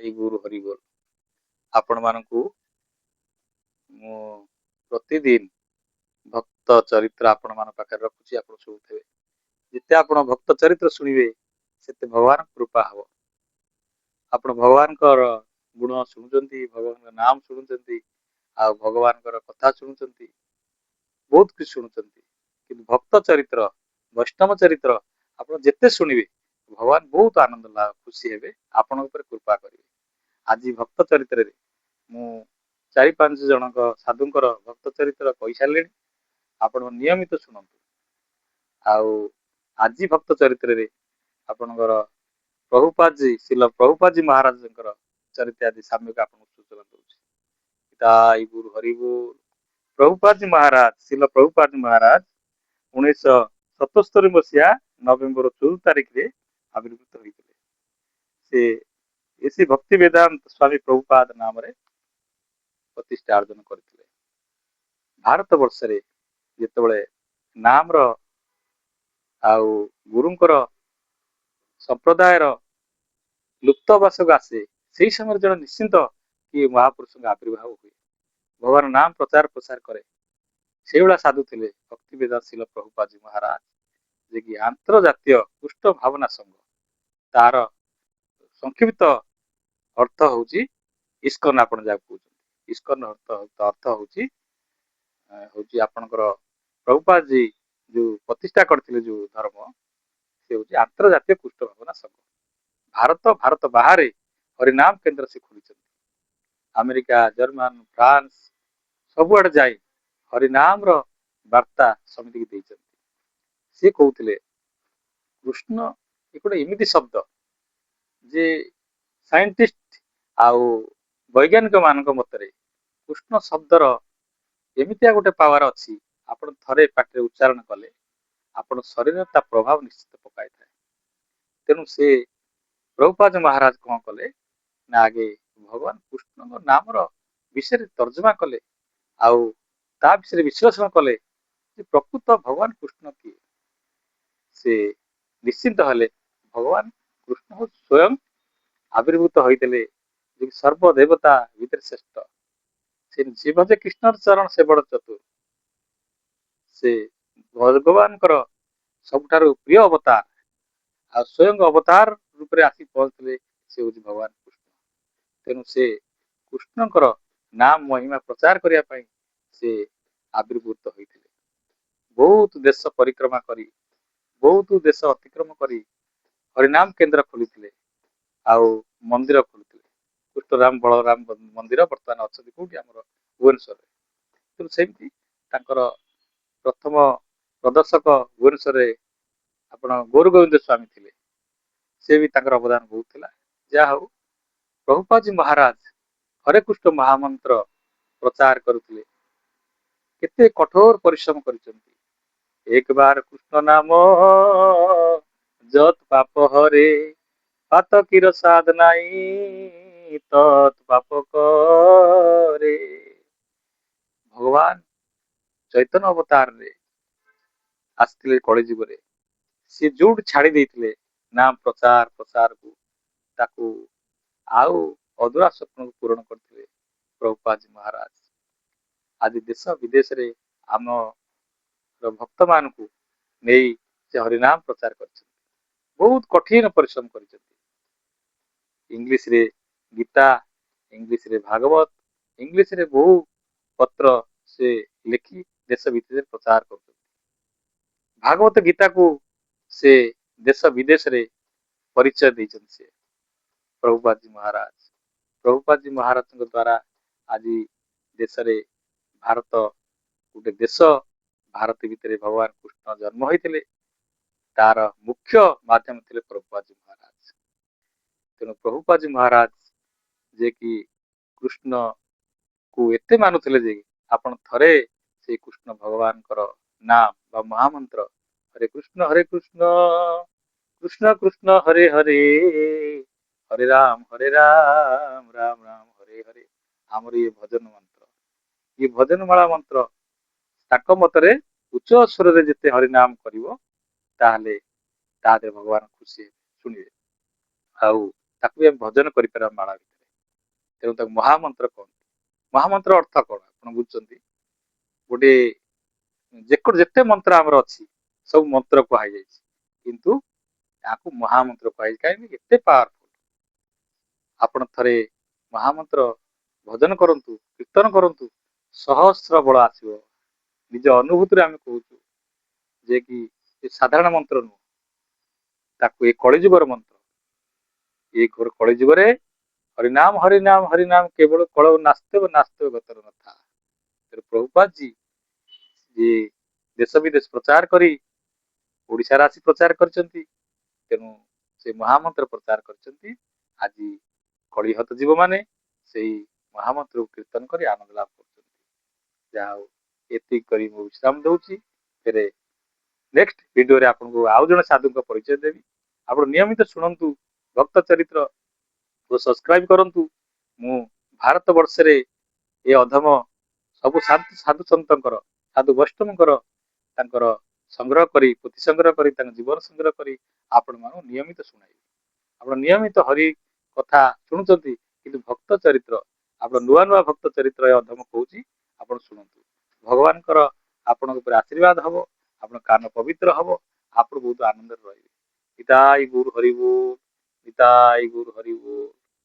ଏଇ ଗୁରୁ ହରିବୋଲ ଆପଣ ମାନଙ୍କୁ ମୁଁ ପ୍ରତିଦିନ ଭକ୍ତ ଚରିତ୍ର ଆପଣ ମାନଙ୍କ ପାଖରେ ରଖୁଛି। ଆପଣ ଶୁଣୁଥିବେ, ଯେତେ ଆପଣ ଭକ୍ତ ଚରିତ୍ର ଶୁଣିବେ ସେତେ ଭଗବାନ କୃପା ହବ। ଆପଣ ଭଗବାନଙ୍କର ଗୁଣ ଶୁଣୁଛନ୍ତି, ଭଗବାନଙ୍କ ନାମ ଶୁଣୁଛନ୍ତି, ଆଉ ଭଗବାନଙ୍କର କଥା ଶୁଣୁଛନ୍ତି, ବହୁତ କିଛି ଶୁଣୁଛନ୍ତି। କିନ୍ତୁ ଭକ୍ତ ଚରିତ୍ର, ବୈଷ୍ଣବ ଚରିତ୍ର ଆପଣ ଯେତେ ଶୁଣିବେ ଭଗବାନ ବହୁତ ଆନନ୍ଦ ଲାଭ ଖୁସି ହେବେ, ଆପଣଙ୍କ ଉପରେ କୃପା କରିବେ। ଆଜି ଭକ୍ତ ଚରିତ୍ରରେ ମୁଁ 4-5 ଜଣଙ୍କ ସାଧୁଙ୍କର ଭକ୍ତ ଚରିତ୍ର କହିସାରିଲେଣି, ଆପଣ ନିୟମିତ ଶୁଣନ୍ତୁ। ଆଉ ଆଜି ଭକ୍ତ ଚରିତ୍ରରେ ଆପଣଙ୍କର ଶ୍ରୀଲ ପ୍ରଭୁପାଦ ମହାରାଜଙ୍କର ଚରିତ୍ର ଆଦି ସାମ୍ୟକ ଆପଣଙ୍କୁ ସୂଚନା ଦଉଛି। ତାଇ ଗୁରୁ ହରିବୋଲ। ପ୍ରଭୁପାଦ ମହାରାଜ ଶ୍ରୀଲ ପ୍ରଭୁପାଦ ମହାରାଜ 1977 ମସିହା ନଭେମ୍ବର 14 ତାରିଖରେ ଆବିର୍ଭୂତ ହୋଇଥିଲେ। ସେ ଏସି ଭକ୍ତି ବେଦାନ୍ତ ସ୍ୱାମୀ ପ୍ରଭୁପାଦ ନାମରେ ପ୍ରତିଷ୍ଠା ଅର୍ଜନ କରିଥିଲେ। ଭାରତ ବର୍ଷରେ ଯେତେବେଳେ ନାମର ଆଉ ଗୁରୁଙ୍କର ସମ୍ପ୍ରଦାୟର ଲୁପ୍ତ ଅବସ୍ଥାକୁ ଆସେ, ସେହି ସମୟରେ ଜଣେ ନିଶ୍ଚିନ୍ତ କିଏ ମହାପୁରୁଷଙ୍କ ଆବିର୍ଭାବ ହୁଏ, ଭଗବାନ ନାମ ପ୍ରଚାର ପ୍ରସାର କରେ। ସେଇଭଳିଆ ସାଧୁ ଥିଲେ ଭକ୍ତି ବେଦାନ୍ତ ଶ୍ରୀଲ ପ୍ରଭୁପାଦ ମହାରାଜ, ଯେ କି ଆନ୍ତର୍ଜାତୀୟ କୃଷ୍ଣ ଭାବନା ସଂଘ, ତାର ସଂକ୍ଷିପ୍ତ ଅର୍ଥ ହଉଛି ଇସ୍କନ। ଆପଣ ଯାହାକୁ କହୁଛନ୍ତି ଇସ୍କନ ଅର୍ଥ ହଉଛି ଆପଣଙ୍କର ପ୍ରଭୁପାଦ ଜୀ ଯୋଉ ପ୍ରତିଷ୍ଠା କରିଥିଲେ ଯୋଉ ଧର୍ମ, ସେ ହଉଛି ଆନ୍ତର୍ଜାତୀୟ କୃଷ୍ଣ ଭାବନା ସଂଘ। ଭାରତ ବାହାରେ ହରିନାମ କେନ୍ଦ୍ର ସେ ଖୋଲିଛନ୍ତି। ଆମେରିକା, ଜର୍ମାନ, ଫ୍ରାନ୍ସ ସବୁଆଡେ ଯାଇ ହରିନାମର ବାର୍ତ୍ତା ସମିତିକି ଦେଇଛନ୍ତି। ସେ କହୁଥିଲେ କୃଷ୍ଣ ଗୋଟେ ଏମିତି ଶବ୍ଦ ଯେ ସାଇଣ୍ଟିଷ୍ଟ ଆଉ ବୈଜ୍ଞାନିକ ମାନଙ୍କ ମତରେ କୃଷ୍ଣ ଶବ୍ଦର ଏମିତିଆ ଗୋଟେ ପାୱାର ଅଛି, ଆପଣ ଥରେ ପାଟିରେ ଉଚ୍ଚାରଣ କଲେ ଆପଣ ଶରୀରରେ ତା ପ୍ରଭାବ ନିଶ୍ଚିତ ପକାଇଥାଏ। ତେଣୁ ସେ ପ୍ରଭୁପାଦ ମହାରାଜ କଣ କଲେ ନା, ଆଗେ ଭଗବାନ କୃଷ୍ଣଙ୍କ ନାମର ବିଷୟରେ ତର୍ଜମା କଲେ, ଆଉ ତା ବିଷୟରେ ବିଶ୍ଳେଷଣ କଲେ ଯେ ପ୍ରକୃତ ଭଗବାନ କୃଷ୍ଣ କିଏ। ସେ ନିଶ୍ଚିନ୍ତ ହେଲେ ଭଗବାନ କୃଷ୍ଣ ସ୍ଵୟଂ ଆବିର୍ଭୂତ ହୋଇଥିଲେ, ଯେ ସର୍ବ ଦେବତା ଭିତରେ ଶ୍ରେଷ୍ଠ। ସେ ଜୀବ ଯେ କୃଷ୍ଣର ଚରଣ ସେ ବଡ ଚତୁର। ସେ ଭଗବାନଙ୍କର ସବୁଠାରୁ ପ୍ରିୟ ଅବତାର, ଆଉ ସ୍ୱୟଂ ଅବତାର ରୂପରେ ଆସି ପହଞ୍ଚିଥିଲେ, ସେ ହଉଛି ଭଗବାନ କୃଷ୍ଣ। ତେଣୁ ସେ କୃଷ୍ଣଙ୍କର ନାମ ମହିମା ପ୍ରଚାର କରିବା ପାଇଁ ସେ ଆବିର୍ଭୂତ ହୋଇଥିଲେ। ବହୁତ ଦେଶ ପରିକ୍ରମା କରି, ବହୁତ ଦେଶ ଅତିକ୍ରମ କରି ହରିନାମ କେନ୍ଦ୍ର ଖୋଲିଥିଲେ, ଆଉ ମନ୍ଦିର ଖୋଲିଥିଲେ। କୃଷ୍ଣରାମ ବଳରାମ ମନ୍ଦିର ବର୍ତ୍ତମାନ ଅଛନ୍ତି କୋଉଠି, ଆମର ଭୁବନେଶ୍ୱରରେ। ତେଣୁ ସେମିତି ତାଙ୍କର ପ୍ରଥମ ପ୍ରଦର୍ଶକ ଭୁବନେଶ୍ୱରରେ ଆପଣ ଗୌର ଗୋବିନ୍ଦ ସ୍ୱାମୀ ଥିଲେ, ସେ ବି ତାଙ୍କର ଅବଦାନ ବହୁତ ଥିଲା। ଯାହା ହଉ ପ୍ରଭୁପାଦ ମହାରାଜ ହରେ କୃଷ୍ଣ ମହାମନ୍ତ୍ର ପ୍ରଚାର କରୁଥିଲେ, କେତେ କଠୋର ପରିଶ୍ରମ କରିଛନ୍ତି। ଏକ ବାର କୃଷ୍ଣ ନାମ ଯତ୍ ପାପ ହରେ, ପାତକୀର ସାଧ ନାଇଁ ତତ୍ ପାପ କରେ। ଭଗବାନ ଚୈତନ୍ୟ ଅବତାରରେ ଆସିଥିଲେ କଳିଯୁଗରେ, ସେ ଯୋଉଠି ଛାଡି ଦେଇଥିଲେ ନାମ ପ୍ରସାରକୁ, ତାକୁ ଆଉ ଅଧୁରା ସ୍ୱପ୍ନକୁ ପୂରଣ କରିଥିଲେ ପ୍ରଭୁପାଦ ମହାରାଜ। ଆଜି ଦେଶ ବିଦେଶରେ ଆମର ଭକ୍ତ ମାନଙ୍କୁ ନେଇ ସେ ହରିନାମ ପ୍ରଚାର କରିଛନ୍ତି, ବହୁତ କଠିନ ପରିଶ୍ରମ କରିଛନ୍ତି। ଇଂଲିଶରେ ଗୀତା, ଇଂଲିଶରେ ଭାଗବତ, ଇଂଲିଶରେ ବହୁ ପତ୍ର ସେ ଲେଖି ଦେଶ ବିଦେଶରେ ପ୍ରଚାର କରୁଛନ୍ତି। ଭାଗବତ ଗୀତାକୁ ସେ ଦେଶ ବିଦେଶରେ ପରିଚୟ ଦେଇଛନ୍ତି। ସେ ପ୍ରଭୁପାଦ ମହାରାଜ, ପ୍ରଭୁପାଦ ମହାରାଜଙ୍କ ଦ୍ଵାରା ଆଜି ଦେଶରେ ଭାରତ ଗୋଟେ ଦେଶ, ଭାରତ ଭିତରେ ଭଗବାନ କୃଷ୍ଣ ଜନ୍ମ ହୋଇଥିଲେ, ତାର ମୁଖ୍ୟ ମାଧ୍ୟମ ଥିଲେ ପ୍ରଭୁପାଦ ମହାରାଜ। ତେଣୁ ପ୍ରଭୁପାଦ ମହାରାଜ ଯେ କି କୃଷ୍ଣକୁ ଏତେ ମାନୁଥିଲେ ଯେ ଆପଣ ଥରେ ସେ କୃଷ୍ଣ ଭଗବାନଙ୍କର ନାମ ବା ମହାମନ୍ତ୍ର ହରେ କୃଷ୍ଣ କୃଷ୍ଣ କୃଷ୍ଣ ହରେ ହରେ, ହରେ ରାମ ରାମ ରାମ ହରେ ହରେ, ଆମର ଇଏ ଭଜନ ମନ୍ତ୍ର, ଇଏ ଭଜନମାଳା ମନ୍ତ୍ର ତାଙ୍କ ମତରେ ଉଚ୍ଚ ସ୍ୱରରେ ଯେତେ ହରିନାମ କରିବ, ତାହେଲେ ତା ଦେହରେ ଭଗବାନ ଖୁସି ହେବେ, ଶୁଣିବେ, ଆଉ ତାକୁ ବି ଆମେ ଭଜନ କରିପାରିବା ମାଳା ଭିତରେ। ତେଣୁ ତାକୁ ମହାମନ୍ତ୍ର କହନ୍ତି। ମହାମନ୍ତ୍ର ଅର୍ଥ କଣ ଆପଣ ବୁଝୁଛନ୍ତି? ଗୋଟେ ଯେତେ ମନ୍ତ୍ର ଆମର ଅଛି ସବୁ ମନ୍ତ୍ର କୁହାଯାଇଛି, କିନ୍ତୁ ତାକୁ ମହାମନ୍ତ୍ର କୁହାଯାଇଛି କାହିଁକି? ଏତେ ପାୱାରଫୁଲ। ଆପଣ ଥରେ ମହାମନ୍ତ୍ର ଭଜନ କରନ୍ତୁ, କୀର୍ତ୍ତନ କରନ୍ତୁ, ସହସ୍ର ବଳ ଆସିବ। ନିଜ ଅନୁଭୂତିରେ ଆମେ କହୁଛୁ ଯେ କି ଏ ସାଧାରଣ ମନ୍ତ୍ର ନୁହଁ, ତାକୁ ଏ କଳିଯୁଗର ମନ୍ତ୍ର। ଏ କଳିଯୁଗରେ ହରିନାମ ହରିନାମ ହରିନାମ କେବଳ କଳ ନାସ୍ତବ ନାସ୍ତବ ଗତର ନଥା। ପ୍ରଭୁପାଦ ଜୀ ଯିଏ ଦେଶ ବିଦେଶ ପ୍ରଚାର କରି ଓଡିଶାରେ ଆସି ପ୍ରଚାର କରିଛନ୍ତି, ତେଣୁ ସେ ମହାମନ୍ତ୍ର ପ୍ରଚାର କରିଛନ୍ତି। ଆଜି କଳିହତ ଜୀବମାନେ ସେଇ ମହାମନ୍ତ୍ରକୁ କୀର୍ତ୍ତନ କରି ଆନନ୍ଦ ଲାଭ କରୁଛନ୍ତି। ଯାହା ହଉ, ଏତିକି କରି ମୁଁ ବିଶ୍ରାମ ଦଉଛି। ଫେରେ ନେକ୍ସଟ ଭିଡିଓରେ ଆପଣଙ୍କୁ ଆଉ ଜଣେ ସାଧୁଙ୍କ ପରିଚୟ ଦେବି। ଆପଣ ନିୟମିତ ଶୁଣନ୍ତୁ ଭକ୍ତ ଚରିତ୍ର ଓ ସବସ୍କ୍ରାଇବ କରନ୍ତୁ। ମୁଁ ଭାରତ ବର୍ଷରେ ଏ ଅଧମ ସବୁ ସାଧୁ ସନ୍ତଙ୍କର, ସାଧୁ ବୈଷ୍ଣବଙ୍କର ତାଙ୍କର ସଂଗ୍ରହ କରି, ପୋଥି ସଂଗ୍ରହ କରି, ତାଙ୍କ ଜୀବନ ସଂଗ୍ରହ କରି ଆପଣ ମାନଙ୍କୁ ନିୟମିତ ଶୁଣାଇବି। ଆପଣ ନିୟମିତ ହରି କଥା ଶୁଣୁଛନ୍ତି, କିନ୍ତୁ ଭକ୍ତ ଚରିତ୍ର, ଆପଣ ନୂଆ ନୂଆ ଭକ୍ତ ଚରିତ୍ର ଏ ଅଧମ କହୁଛି, ଆପଣ ଶୁଣନ୍ତୁ। ଭଗବାନଙ୍କର ଆପଣଙ୍କ ଉପରେ ଆଶୀର୍ବାଦ ହବ, ଆପଣ କାନ ପବିତ୍ର ହବ, ଆପଣ ବହୁତ ଆନନ୍ଦରେ ରହିବେ। ନିତାଇ ଗୌର ହରିବୋଲ, ନିତାଇ ଗୌର ହରିବୋଲ।